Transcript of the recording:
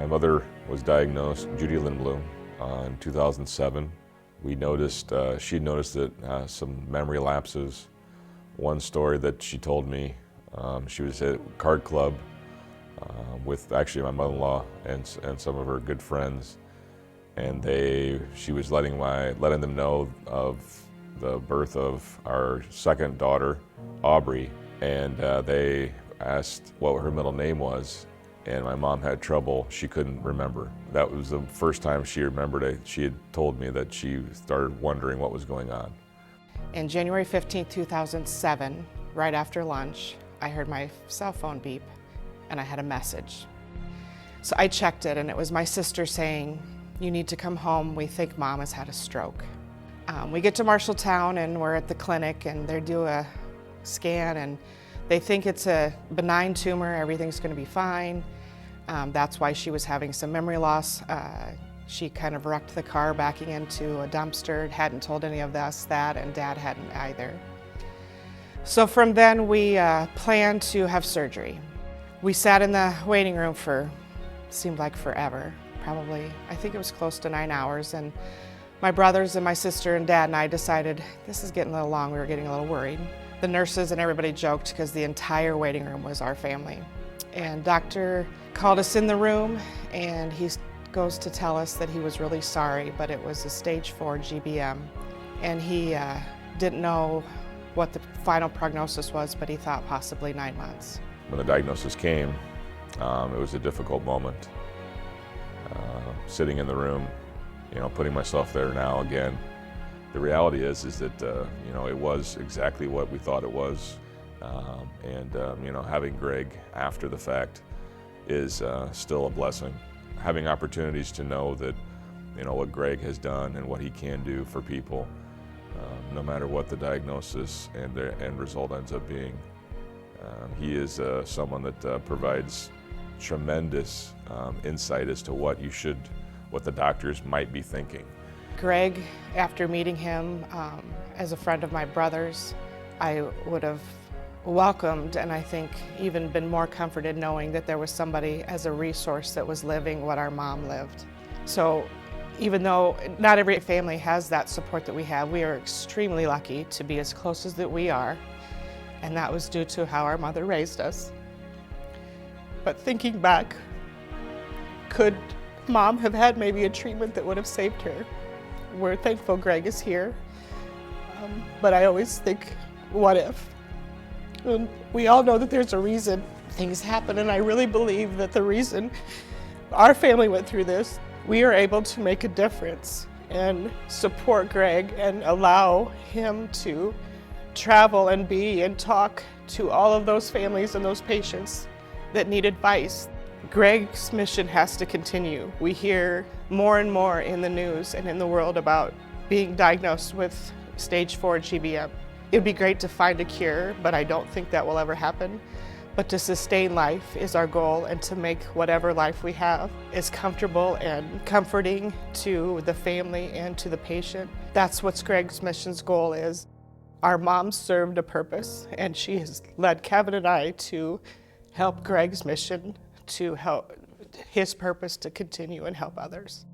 My mother was diagnosed Judy Lindblom in 2007. She'd noticed that some memory lapses. One story that she told me, she was at a card club with actually my mother-in-law and some of her good friends, and she was letting them know of the birth of our second daughter, Aubrey, and they asked what her middle name was, and my mom had trouble. She couldn't remember. That was the first time she remembered it. She had told me that she started wondering what was going on. In January 15, 2007, right after lunch, I heard my cell phone beep and I had a message. So I checked it and it was my sister saying, "You need to come home, we think Mom has had a stroke." We get to Marshalltown and we're at the clinic and they do a scan and they think it's a benign tumor, everything's gonna be fine. That's why she was having some memory loss. She kind of wrecked the car backing into a dumpster, hadn't told any of us that, and Dad hadn't either. So from then we planned to have surgery. We sat in the waiting room for, seemed like forever, probably, I think it was close to 9 hours, and my brothers and my sister and Dad and I decided this is getting a little long, we were getting a little worried. The nurses and everybody joked because the entire waiting room was our family. And doctor called us in the room and he goes to tell us that he was really sorry, but it was a stage 4 GBM. And he didn't know what the final prognosis was, but he thought possibly 9 months. When the diagnosis came, it was a difficult moment. Sitting in the room, putting myself there now again. The reality is that it was exactly what we thought it was, having Greg after the fact is still a blessing. Having opportunities to know that what Greg has done and what he can do for people, no matter what the diagnosis and the end result ends up being. He is someone that provides tremendous insight as to what the doctors might be thinking. Greg, after meeting him as a friend of my brother's, I would have welcomed and I think even been more comforted knowing that there was somebody as a resource that was living what our mom lived. So even though not every family has that support that we have, we are extremely lucky to be as close as that we are, and that was due to how our mother raised us. But thinking back, could Mom have had maybe a treatment that would have saved her? We're thankful Greg is here, but I always think, what if? We all know that there's a reason things happen, and I really believe that the reason our family went through this, we are able to make a difference and support Greg and allow him to travel and be and talk to all of those families and those patients that need advice. Greg's mission has to continue. We hear more and more in the news and in the world about being diagnosed with stage 4 GBM. It'd be great to find a cure, but I don't think that will ever happen. But to sustain life is our goal, and to make whatever life we have is comfortable and comforting to the family and to the patient. That's what Greg's mission's goal is. Our mom served a purpose, and she has led Kevin and I to help Greg's mission, to help his purpose to continue and help others.